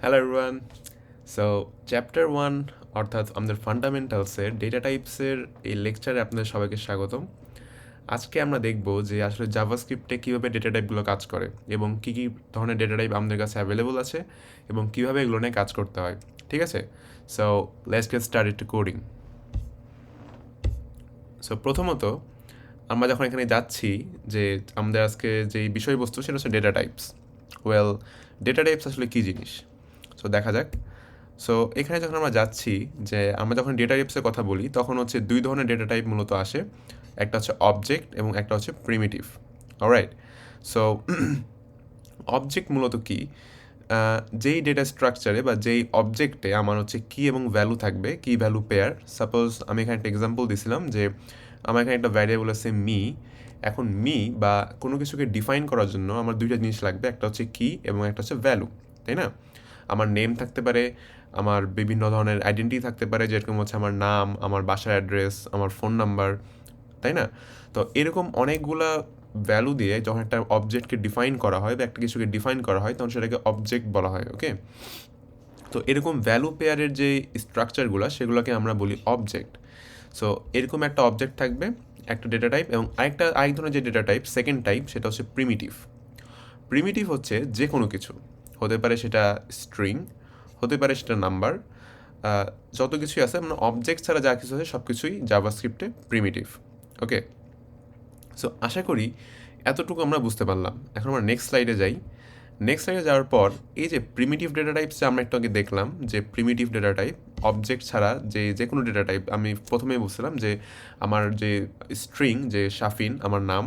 Hello everyone. So chapter 1 অর্থাৎ আমাদের ফান্ডামেন্টালসের data টাইপসের এই লেকচারে আপনাদের সবাইকে স্বাগতম। আজকে আমরা দেখব যে আসলে জাভাস্ক্রিপ্টে কীভাবে ডেটা টাইপগুলো কাজ করে এবং কী কী ধরনের ডেটা টাইপ আমাদের কাছে অ্যাভেলেবল আছে এবং কীভাবে এগুলো নিয়ে কাজ করতে হয়। ঠিক আছে? So let's get started to coding. So প্রথমত আমরা যখন এখানে যাচ্ছি যে আমাদের আজকে যেই বিষয়বস্তু সেটা হচ্ছে data types. Well, data types আসলে কী জিনিস? সো দেখা যাক। সো এখানে যখন আমরা যাচ্ছি যে আমরা যখন ডেটা টাইপসের কথা বলি তখন হচ্ছে দুই ধরনের ডেটা টাইপ মূলত আসে। একটা হচ্ছে অবজেক্ট এবং একটা হচ্ছে প্রিমিটিভ। অলরাইট। সো অবজেক্ট মূলত কি? যেই ডেটা স্ট্রাকচারে বা যেই অবজেক্টে আমার হচ্ছে কি এবং ভ্যালু থাকবে, কি ভ্যালু পেয়ার। সাপোজ আমি এখানে একটা এক্সাম্পল দিছিলাম যে আমার এখানে একটা ভ্যারিয়েবল আছে মি। এখন মি বা কোনো কিছুকে ডিফাইন করার জন্য আমার দুইটা জিনিস লাগবে, একটা হচ্ছে কি এবং একটা হচ্ছে ভ্যালু, তাই না? আমার নেম থাকতে পারে, আমার বিভিন্ন ধরনের আইডেন্টিটি থাকতে পারে, যেরকম হচ্ছে আমার নাম, আমার বাসার অ্যাড্রেস, আমার ফোন নাম্বার, তাই না? তো এরকম অনেকগুলা ভ্যালু দিয়ে যখন একটা অবজেক্টকে ডিফাইন করা হয় বা একটা কিছুকে ডিফাইন করা হয় তখন সেটাকে অবজেক্ট বলা হয়। ওকে, তো এরকম ভ্যালু পেয়ারের যে স্ট্রাকচারগুলো সেগুলোকে আমরা বলি অবজেক্ট। সো এরকম একটা অবজেক্ট থাকবে, একটা ডেটা টাইপ, এবং আরেক ধরনের যে ডেটা টাইপ সেকেন্ড টাইপ সেটা হচ্ছে প্রিমিটিভ। প্রিমিটিভ হচ্ছে যে কোনো কিছু, হতে পারে সেটা স্ট্রিং, হতে পারে সেটা নাম্বার, যত কিছুই আছে মানে অবজেক্ট ছাড়া যা কিছু আছে সব কিছুই জাভাস্ক্রিপ্টে প্রিমিটিভ। ওকে, সো আশা করি এতটুকু আমরা বুঝতে পারলাম। এখন আমরা নেক্সট স্লাইডে যাই। নেক্সট স্লাইডে যাওয়ার পর এই যে প্রিমিটিভ ডেটা টাইপস যে আমরা একটু আগে দেখলাম যে প্রিমিটিভ ডেটা টাইপ অবজেক্ট ছাড়া যে কোনো ডেটা টাইপ, আমি প্রথমেই বলছিলাম যে আমার যে স্ট্রিং, যে শাফিন আমার নাম,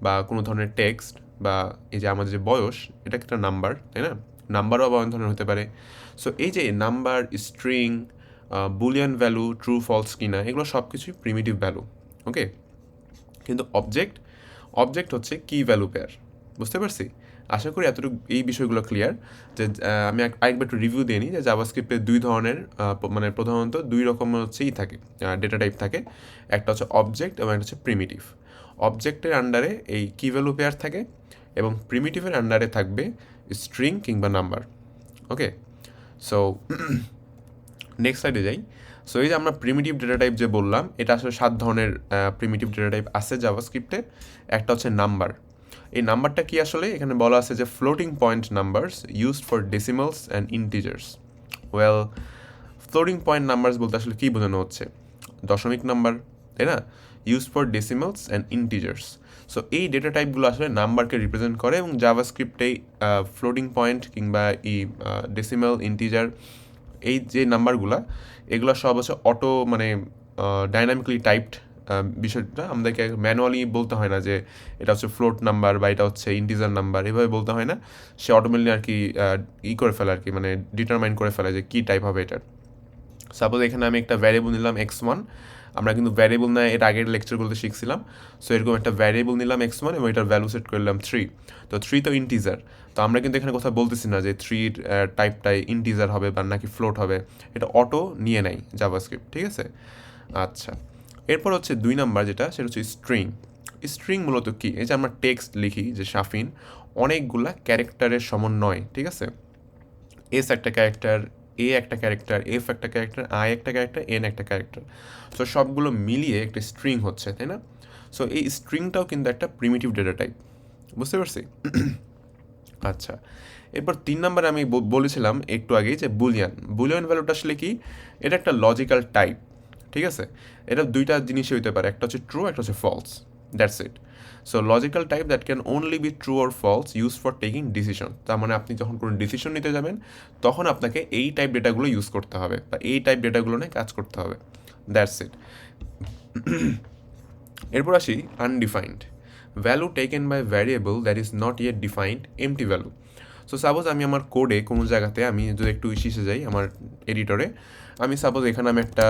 বা কোনো ধরনের টেক্সট, বা এই যে আমাদের যে বয়স, এটা একটা নাম্বার, তাই না? নাম্বারও আবার অনেক ধরনের হতে পারে। সো এই যে number, string, boolean value, true false কিনা, এগুলো সব কিছুই প্রিমিটিভ ভ্যালু। ওকে, কিন্তু অবজেক্ট হচ্ছে কি ভ্যালু পেয়ার। বুঝতে পারছি? আশা করি এতটুকু এই বিষয়গুলো ক্লিয়ার। যে আমি আরেকবার একটু রিভিউ দিয়ে নিই যে জাভাস্ক্রিপ্টে দুই ধরনের মানে প্রধানত দুই রকম হচ্ছেই থাকে ডেটা টাইপ থাকে। একটা হচ্ছে অবজেক্ট এবং একটা হচ্ছে প্রিমিটিভ। অবজেক্টের আন্ডারে এই কি ভ্যালু পেয়ার থাকে এবং প্রিমিটিভের আন্ডারে থাকবে স্ট্রিং কিংবা নাম্বার। ওকে, সো নেক্সট স্লাইডে যাই। সো এই যে আমরা প্রিমিটিভ ডেটা টাইপ যে বললাম, এটা আসলে 7 ধরনের প্রিমিটিভ ডেটা টাইপ আছে জাভাস্ক্রিপ্টে। একটা হচ্ছে নাম্বার। এই নাম্বারটা কি আসলে? এখানে বলা আছে যে floating point numbers used for decimals and integers. Well, floating point numbers বলতে আসলে কী বোঝানো হচ্ছে? দশমিক নাম্বার, তাই না? Use for decimals and integers. So এই ডেটা টাইপগুলো আসলে নাম্বারকে রিপ্রেজেন্ট করে, এবং জাভাস্ক্রিপ্টে ফ্লোটিং পয়েন্ট কিংবা এই ডেসিমাল, ইন্টিজার, এই যে নাম্বারগুলা, এগুলো সব হচ্ছে অটো মানে ডাইনামিক্যালি টাইপড। বিষয়টা আমাদেরকে ম্যানুয়ালি বলতে হয় না যে এটা হচ্ছে ফ্লোট নাম্বার বা এটা হচ্ছে ইন্টিজার নাম্বার, এভাবে বলতে হয় না। সে অটোমেটিকলি আর কি করে ফেলে আর কি, মানে ডিটারমাইন করে ফেলে যে কী টাইপ হবে এটা। সাপোজ এখানে আমি একটা ভ্যারিয়েবল নিলাম x1। আমরা কিন্তু ভ্যারিয়েবল না এর আগের লেকচারগুলোতে শিখছিলাম। সো এরকম একটা ভ্যারিয়েবল নিলাম x1 এবং এটার ভ্যালু সেট করলাম 3। তো 3 তো ইন্টিজার। তো আমরা কিন্তু এখানে কোথাও বলতেছি না যে 3 টাইপটাই ইন্টিজার হবে বা নাকি ফ্লোট হবে। এটা অটো নিয়ে নেয় জাভাস্ক্রিপ্ট। ঠিক আছে? আচ্ছা, এরপর হচ্ছে 2 নাম্বার যেটা, সেটা হচ্ছে স্ট্রিং। স্ট্রিং মূলত কি? এই যে আমরা টেক্সট লিখি যে শাফিন, অনেকগুলা ক্যারেক্টারের সমন্বয়। ঠিক আছে? এস একটা ক্যারেক্টার, এ একটা ক্যারেক্টার, এফ একটা ক্যারেক্টার, আই একটা ক্যারেক্টার, এন একটা ক্যারেক্টার। সো সবগুলো মিলিয়ে একটা স্ট্রিং হচ্ছে, তাই না? সো এই স্ট্রিংটাও কিন্তু একটা প্রিমিটিভ ডেটা টাইপ। বুঝতে পারছি? আচ্ছা, এরপর 3 নম্বরে আমি বলেছিলাম একটু আগেই যে বুলিয়ান ভ্যালুটা আসলে কি? এটা একটা লজিক্যাল টাইপ। ঠিক আছে? এটা দুইটা জিনিসই হইতে পারে, একটা হচ্ছে ট্রু, একটা হচ্ছে false. That's it. So logical type that can only be true or false use for taking decision. তার মানে আপনি যখন কোনো ডিসিশন নিতে যাবেন তখন আপনাকে এই টাইপ ডেটাগুলো ইউজ করতে হবে বা এই টাইপ ডেটাগুলো নিয়ে কাজ করতে হবে। That's it. এরপর আসি undefined. Value taken by variable that is not yet defined, empty value. So suppose আমি আমার কোডে কোনো জায়গাতে, আমি যদি একটু শিখে যাই আমার এডিটরে, আমি সাপোজ এখানে আমি একটা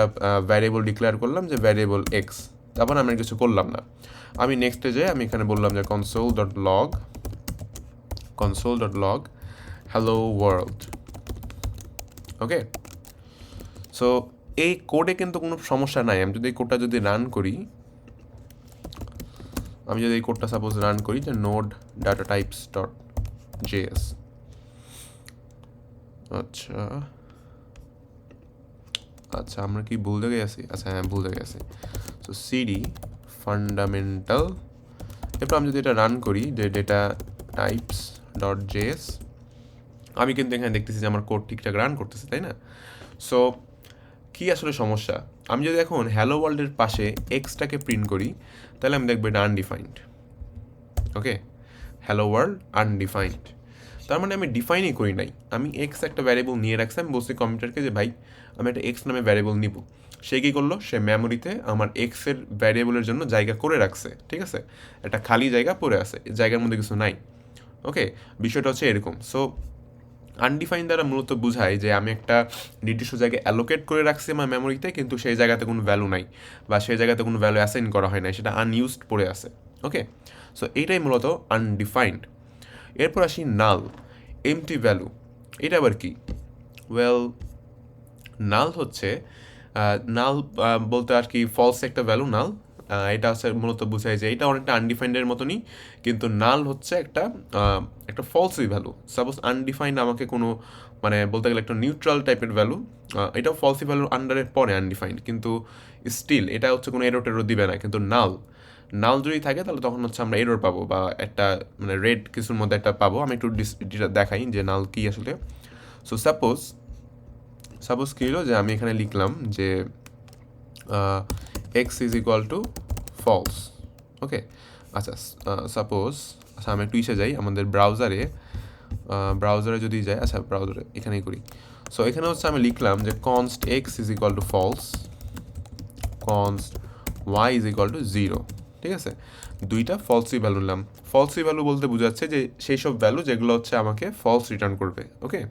ভ্যারিয়েবল ডিক্লেয়ার করলাম যে ভ্যারিয়েবল এক্স। তারপর আমি কিছু করলাম না। আমি নেক্সটে যাই, আমি এখানে বললাম যে console.log hello world। ওকে, সো এই কোডে কিন্তু কোনো সমস্যা নাই। আমি যদি এই কোডটা যদি রান করি, আমি যদি এই কোডটা সাপোজ রান করি যে node data types dot JS, আচ্ছা আচ্ছা আমরা কি ভুল জায়গায় আছি? আচ্ছা হ্যাঁ, ভুল জায়গায় আছি। সো সিডি ফান্ডামেন্টাল, এরপর আমি যদি এটা রান করি যে ডেটা টাইপস ডট জেএস, আমি কিন্তু এখানে দেখতেছি যে আমার কোড ঠিকঠাক রান করতেছে, তাই না? সো কি আসলে সমস্যা? আমি যদি এখন হ্যালো ওয়ার্ল্ডের পাশে এক্সটাকে প্রিন্ট করি, তাহলে আমি দেখবো এটা আনডিফাইন্ড। ওকে, হ্যালো ওয়ার্ল্ড আনডিফাইন্ড, তার মানে আমি ডিফাইনই করি নাই। আমি এক্স একটা ভ্যারিয়েবল নিয়ে রাখছি, আমি বলছি কম্পিউটারকে যে ভাই আমি একটা এক্স নামে ভ্যারিয়েবল নিব। সে কী করলো? সে মেমোরিতে আমার এক্সের ভ্যারিয়েবলের জন্য জায়গা করে রাখছে, ঠিক আছে? একটা খালি জায়গা পড়ে আছে, জায়গার মধ্যে কিছু নাই। ওকে, বিষয়টা হচ্ছে এরকম। সো আনডিফাইন দ্বারা মূলত বোঝায় যে আমি একটা নির্দিষ্ট জায়গায় অ্যালোকেট করে রাখছি আমার মেমোরিতে, কিন্তু সেই জায়গাতে কোনো ভ্যালু নাই বা সেই জায়গাতে কোনো ভ্যালু অ্যাসাইন করা হয় নাই, সেটা আনইউজড পড়ে আছে। ওকে, সো এইটাই মূলত আনডিফাইন্ড। এরপর আসি নাল, এমটি ভ্যালু। এটা আবার কি? ওয়েল, নাল হচ্ছে নাল বলতে আর কি ফলস একটা ভ্যালু নাল। এটা হচ্ছে মূলত বোঝায় যে এটা অনেকটা আনডিফাইন্ডের মতনই, কিন্তু নাল হচ্ছে একটা একটা ফলসই ভ্যালু। সাপোজ আনডিফাইন্ড আমাকে কোনো মানে বলতে গেলে একটা নিউট্রাল টাইপের ভ্যালু, এটাও ফলসি ভ্যালুর আন্ডারে পড়ে আনডিফাইন্ড, কিন্তু স্টিল এটা হচ্ছে কোনো এরর টেরর দিবে না। কিন্তু নাল নাল যদি থাকে তাহলে তখন হচ্ছে আমরা এরর পাবো বা একটা মানে রেড কিছুর মধ্যে একটা পাবো। আমি একটু দেখাই যে নাল কি আসলে। সো সাপোজ কী হলো যে আমি এখানে লিখলাম যে x is equal to false. Okay, আচ্ছা সাপোজ, আচ্ছা আমি একটু ইসে যাই আমাদের ব্রাউজারে যদি যাই, আচ্ছা ব্রাউজারে এখানেই করি। সো এখানে হচ্ছে আমি লিখলাম যে const x is equal to false, const y is equal to zero. ঠিক আছে, দুইটা ফলসি ভ্যালু নিলাম। ফলসি ভ্যালু বলতে বোঝাচ্ছে যে সেই সব ভ্যালু যেগুলো হচ্ছে আমাকে ফলস রিটার্ন করবে। ওকে,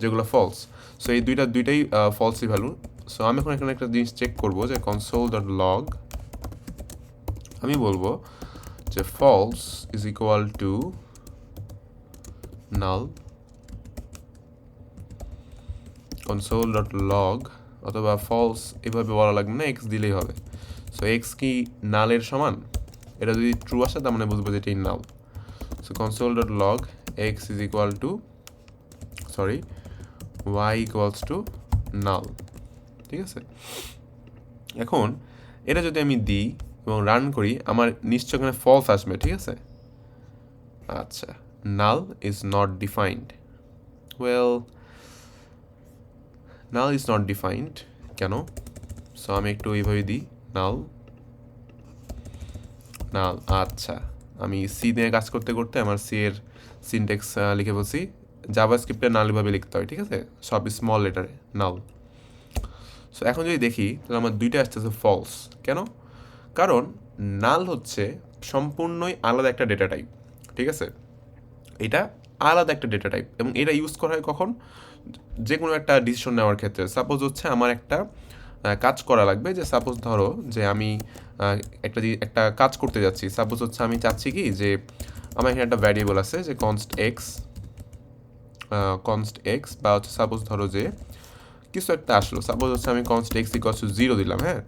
যেগুলো ফলস। সো এই দুইটাই ফলসি ভ্যালু। সো আমি এখন এখানে একটা জিনিস চেক করবো যে কনসোল ডট লগ, আমি বলবো যে false is equal to null, console dot log, অথবা ফলস এভাবে বলা লাগবে না, এক্স দিলেই হবে। সো এক্স কি নালের সমান? এটা যদি ট্রু আসে তার মানে বুঝবো যে এটাই null. So console dot log x is equal to y equals to null. ঠিক আছে, এখন এটা যদি আমি দিই এবং রান করি, আমার নিশ্চয় এখানে ফলস আসবে। ঠিক আছে, আচ্ছা, নাল is not defined. Well, null is not defined কেন? সো আমি একটু এইভাবে দিই নাল, আচ্ছা আমি সি দিয়ে কাজ করতে করতে আমার সি এর সিনটেক্স লিখে বলছি। জাভাস্ক্রিপ্টে নাল এভাবে লিখতে হয়, ঠিক আছে, সব স্মল লেটারে নাল। সো এখন যদি দেখি তাহলে আমার দুইটা আসতেছে ফলস। কেন? কারণ নাল হচ্ছে সম্পূর্ণই আলাদা একটা ডেটা টাইপ। ঠিক আছে, এটা আলাদা একটা ডেটা টাইপ এবং এটা ইউজ করা হয় কখন? যে কোনো একটা ডিসিশন নেওয়ার ক্ষেত্রে। সাপোজ হচ্ছে আমার একটা কাজ করা লাগবে, যে সাপোজ ধরো যে আমি একটা কাজ করতে যাচ্ছি। সাপোজ হচ্ছে আমি চাচ্ছি কি যে আমার এখানে একটা ভ্যারিয়েবল আছে যে কনস্ট এক্স বা হচ্ছে সাপোজ ধরো যে কিছু একটা আসলো, সাপোজ হচ্ছে আমি const x equals two zero দিলাম। হ্যাঁ,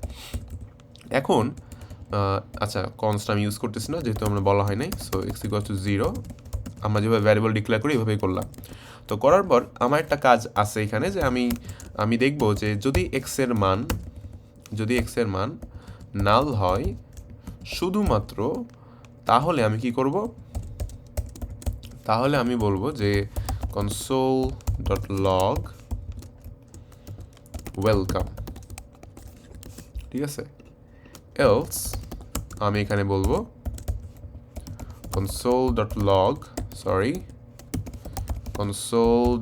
এখন আচ্ছা কনস্ট আমি ইউজ করতেছি না যেহেতু আমরা বলা হয় নাই। So x equals two zero, আমরা যেভাবে ভ্যারিয়েবল ডিক্লেয়ার করি এভাবেই করলাম। তো করার পর আমার একটা কাজ আছে এখানে যে আমি দেখব যে যদি এক্সের মান নাল হয় শুধুমাত্র, তাহলে আমি কি করব? তাহলে আমি বলবো যে কনসোল ডট লগ ওয়েলকাম। ঠিক আছে, এলস আমি এখানে বলবো console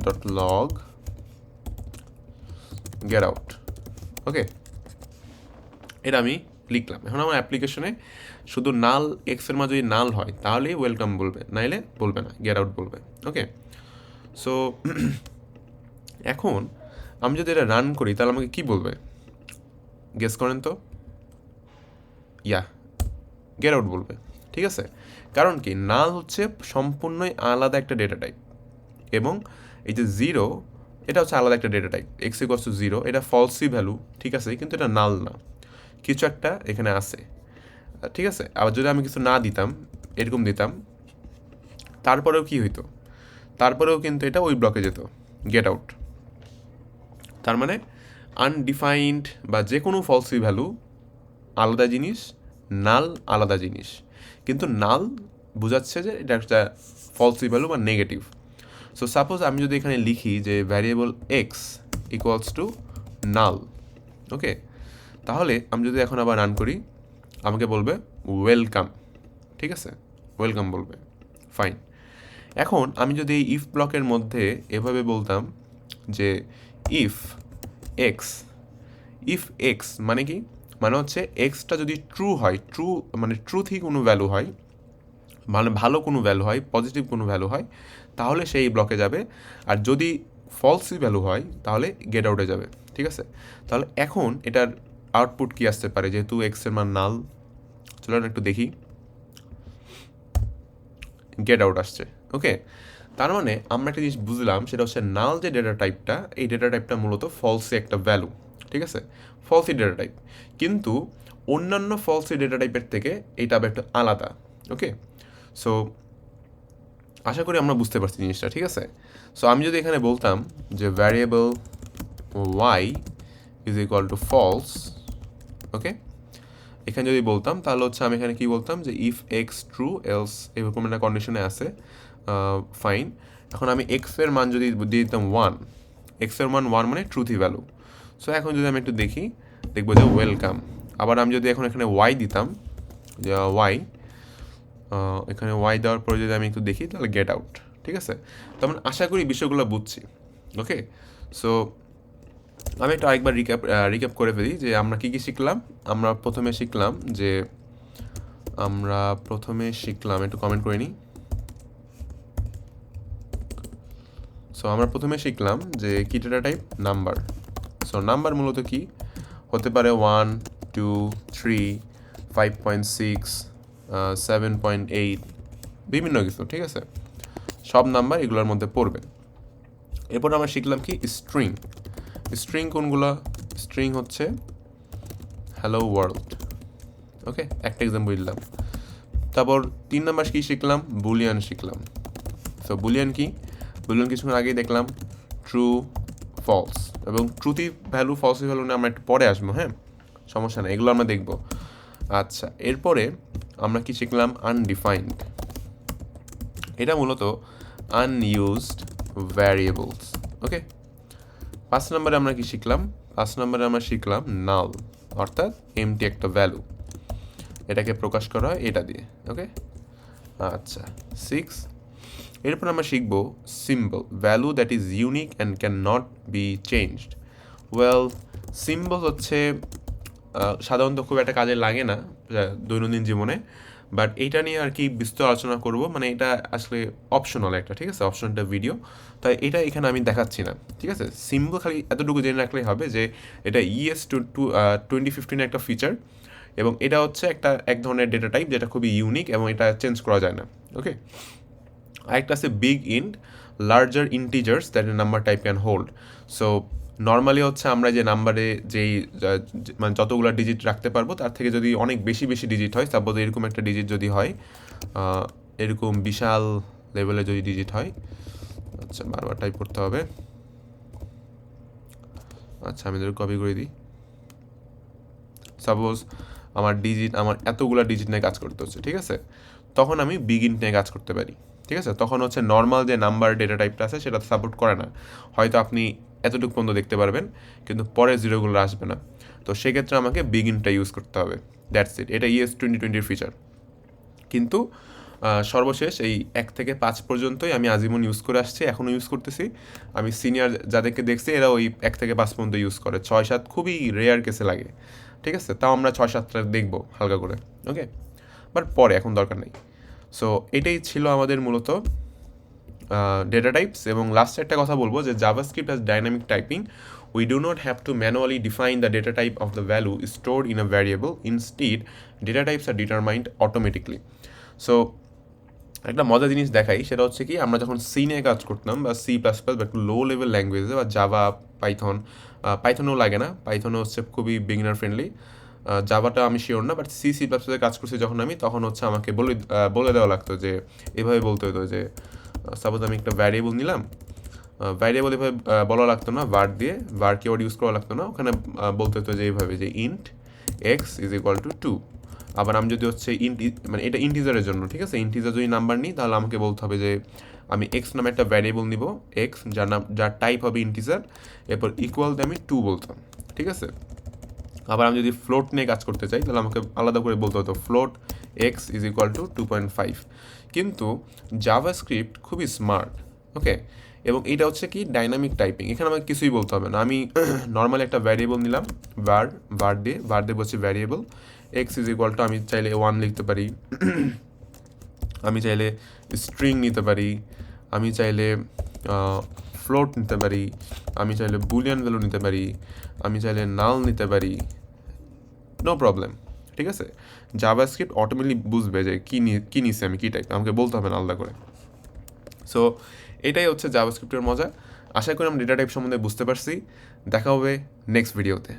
dot log get out। ওকে, এটা আমি লিখলাম। এখন আমার অ্যাপ্লিকেশনে শুধু নাল এক্সের মা যদি নাল হয় তাহলেই ওয়েলকাম বলবে, নাইলে বলবে না, গেট আউট বলবে। ওকে, সো এখন আমি যদি এটা রান করি তাহলে আমাকে কি বলবে? গেস করেন তো। গেট আউট বলবে। ঠিক আছে, কারণ কি নাল হচ্ছে সম্পূর্ণই আলাদা একটা ডেটা টাইপ, এবং এই যে জিরো এটা হচ্ছে আলাদা একটা data type. X equals two zero এটা ফলসি ভ্যালু, ঠিক আছে, কিন্তু এটা নাল না, কিছু একটা এখানে আছে। ঠিক আছে, আবার যদি আমি কিছু না দিতাম, এরকম দিতাম, তারপরেও কি হইতো? তারপরেও কিন্তু এটা ওই ব্লকে যেত, গেট আউট। তার মানে আনডিফাইন্ড বা যে কোনো ফলসি ভ্যালু আলাদা জিনিস, নাল আলাদা জিনিস, কিন্তু নাল বোঝাচ্ছে যে এটা একটা ফলসি ভ্যালু বা নেগেটিভ। সো সাপোজ আমি যদি এখানে লিখি যে variable x equals to null, okay, তাহলে আমি যদি এখন আবার রান করি আমাকে বলবে ওয়েলকাম, ঠিক আছে, ওয়েলকাম বলবে, ফাইন। এখন আমি যদি এই ইফ ব্লকের মধ্যে এভাবে বলতাম যে ইফ এক্স মানে কি, মানে হচ্ছে এক্সটা যদি ট্রু হয়, ট্রু মানে ট্রুথি কোনো ভ্যালু হয়, মানে ভালো কোনো ভ্যালু হয়, পজিটিভ কোনো ভ্যালু হয়, তাহলে সেই ব্লকে যাবে। আর যদি ফলসি ভ্যালু হয় তাহলে গেট আউটে যাবে, ঠিক আছে। তাহলে এখন এটার আউটপুট কি আসতে পারে, যেহেতু এক্সের মান নাল, চলো একটু দেখি, গেট আউট আসছে, ওকে। তার মানে আমরা একটা জিনিস বুঝলাম, সেটা হচ্ছে নাল যে ডেটা টাইপটা, এই ডেটা টাইপটা মূলত ফলসি একটা ভ্যালু, ঠিক আছে, ফলসি ডেটা টাইপ। কিন্তু অন্যান্য ফলসি ডেটা টাইপের থেকে এটা আবার একটু আলাদা, ওকে। সো আশা করি আমরা বুঝতে পারছি জিনিসটা, ঠিক আছে। সো আমি যদি এখানে বলতাম যে variable y is equal to false, okay, এখানে যদি বলতাম তাহলে হচ্ছে আমি এখানে কি বলতাম যে ইফ এক্স ট্রু এলস, এরকম একটা কন্ডিশনে আছে, ফাইন। এখন আমি এক্সের মান যদি দিয়ে দিতাম ওয়ান, এক্সের মান ওয়ান মানে ট্রুথি ভ্যালু। সো এখন যদি আমি একটু দেখি, দেখবো যে ওয়েলকাম। আবার আমি যদি এখন এখানে ওয়াই দিতাম, ওয়াই, এখানে ওয়াই দেওয়ার পরে যদি আমি একটু দেখি তাহলে গেট আউট, ঠিক আছে। তেমন আশা করি বিষয়গুলো বুঝছি, ওকে। সো আমি একটু আরেকবার রিক্যাপ করে ফেলি যে আমরা কী কী শিখলাম। আমরা প্রথমে শিখলাম একটু কমেন্ট করে নিই। সো আমরা প্রথমে শিখলাম যে কি data type, number. So number মূলত কি হতে পারে, 1, 2, 3, 5.6, 7.8, বিভিন্ন কিছু, ঠিক আছে, সব নাম্বার এগুলোর মধ্যে পড়বে। এরপর আমরা শিখলাম কি স্ট্রিং। স্ট্রিং কোনগুলো, স্ট্রিং হচ্ছে হ্যালো ওয়ার্ল্ড, ওকে, একটা এক্সাম্পল দিলাম। তারপর 3 নাম্বার কি শিখলাম, বুলিয়ান শিখলাম। সো বুলিয়ান কি, বুলিয়ান কিছুক্ষণ আগেই দেখলাম, ট্রু ফলস, এবং ট্রুথি ভ্যালু ফলসি ভ্যালু নিয়ে আমরা একটু পরে আসবো, হ্যাঁ, সমস্যা নেই, এগুলো আমরা দেখব। আচ্ছা, এরপরে আমরা কি শিখলাম, আনডিফাইন্ড, এটা মূলত আনইউজড ভ্যারিয়েবলস, ওকে। 5 নম্বরে আমরা কি শিখলাম, 5 নম্বরে আমরা শিখলাম নাল, অর্থাৎ এমটি একটা ভ্যালু, এটাকে প্রকাশ করা হয় এটা দিয়ে, ওকে। আচ্ছা 6, এরপর আমরা শিখবো symbol, value that is unique and can not be changed. Well, symbol হচ্ছে সাধারণত খুব একটা কাজে লাগে না দৈনন্দিন জীবনে, বাট এইটা নিয়ে আর কি বিস্তর আলোচনা করব, মানে এটা আসলে অপশনাল একটা, ঠিক আছে, অপশনালটা ভিডিও, তাই এটা এখানে আমি দেখাচ্ছি না, ঠিক আছে। সিম্বল খালি এতটুকু জেনে রাখলেই হবে যে এটা ইএস 2015 একটা ফিচার, এবং এটা হচ্ছে এক ধরনের ডেটা টাইপ যেটা খুবই ইউনিক এবং এটা চেঞ্জ করা যায় না, ওকে। আরেকটা আছে big int, larger integers that a number type can hold. So normally হচ্ছে আমরা যে নাম্বারে মানে যতগুলো ডিজিট রাখতে পারবো তার থেকে যদি অনেক বেশি বেশি ডিজিট হয়, সাপোজ এরকম একটা ডিজিট যদি হয়, এরকম বিশাল লেভেলে যদি ডিজিট হয়, আচ্ছা বারবার টাইপ করতে হবে, আচ্ছা আমি এদের কপি করে দিই। সাপোজ আমার এতগুলা ডিজিট নিয়ে কাজ করতে হচ্ছে, ঠিক আছে, তখন আমি বিগ ইন্ট নিয়ে কাজ করতে পারি, ঠিক আছে। তখন হচ্ছে নর্মাল যে নাম্বার ডেটা টাইপটা আছে সেটা সাপোর্ট করে না, হয়তো আপনি এতটুকু পর্যন্ত দেখতে পারবেন কিন্তু পরে জিরোগুলো আসবে না, তো সেক্ষেত্রে আমাকে বিগ ইন্টটা ইউজ করতে হবে, দ্যাটস ইট। এটা ইএস 2020 ফিচার। কিন্তু সর্বশেষ এই 1 থেকে 5 পর্যন্তই আমি আজীবন ইউজ করে আসছি, এখনও ইউজ করতেছি। আমি সিনিয়র যাদেরকে দেখছি এরা ওই 1 থেকে 5 পর্যন্ত ইউজ করে, 6-7 খুবই রেয়ার কেসে লাগে, ঠিক আছে, তাও আমরা 6-7টা দেখবো হালকা করে, ওকে, বাট পরে, এখন দরকার নেই। সো এটাই ছিল আমাদের মূলত ডেটা টাইপস। এবং লাস্টে একটা কথা বলবো যে JavaScript as dynamic typing, we do not have to manually define the data type of the value stored in a variable. Instead, data types are determined automatically. So একটা মজার জিনিস দেখাই, সেটা হচ্ছে কি আমরা যখন সি নিয়ে কাজ করতাম বা C++ বা একটু লো লেভেল ল্যাঙ্গুয়েজে বা জাভা, পাইথনেও লাগে না, পাইথনে হচ্ছে খুবই বিগিনার ফ্রেন্ডলি, জাভাটা আমি শিওর না, বাট C++ কাজ করছি যখন আমি, তখন হচ্ছে আমাকে বলে দেওয়া লাগতো যে এভাবে বলতে হতো যে সাপোজ আমি একটা ভ্যারিয়েবল নিলাম, ভ্যারিয়েবল এভাবে বলা লাগতো না, var দিয়ে var কিওয়ার্ড ইউজ করা লাগতো না, ওখানে বলতে হতো যে এইভাবে যে int x is equal two 2। আবার আমি যদি হচ্ছে মানে এটা ইন্টিজারের জন্য, ঠিক আছে, ইন্টিজার যদি নাম্বার নিই তাহলে আমাকে বলতে হবে যে আমি এক্স নামে একটা ভ্যারিয়েবল নিব, এক্স যার টাইপ হবে ইন্টিজার, এরপর ইকুয়াল দিয়ে আমি 2 বলতাম, ঠিক আছে। আবার আমি যদি ফ্লোট নিয়ে কাজ করতে চাই তাহলে আমাকে আলাদা করে বলতে হতো float x is equal two 2.5। কিন্তু জাভাস্ক্রিপ্ট খুবই স্মার্ট, ওকে, এবং এটা হচ্ছে কি ডাইনামিক টাইপিং, এখানে আমাকে কিছুই বলতে হবে না। আমি নর্মালি একটা ভ্যারিয়েবল নিলাম, var দিয়ে বলছি variable x is equal two, আমি চাইলে 1 লিখতে পারি, আমি চাইলে স্ট্রিং নিতে পারি, আমি চাইলে ফ্লোট নিতে পারি, আমি চাইলে বুলিয়ান ভ্যালু নিতে পারি, আমি চাইলে নাল নিতে পারি, নো প্রবলেম, ঠিক আছে। জাভাস্ক্রিপ্ট অটোমেটিকলি বুঝবে যে কী নিচ্ছে আমি, কী টাইপ, আমাকে বলতে হবে না আলাদা করে। সো এটাই হচ্ছে জাভাস্ক্রিপ্টের মজা। আশা করি আমি ডেটা টাইপ সম্বন্ধে বুঝতে পারছি। দেখা হবে নেক্সট ভিডিওতে।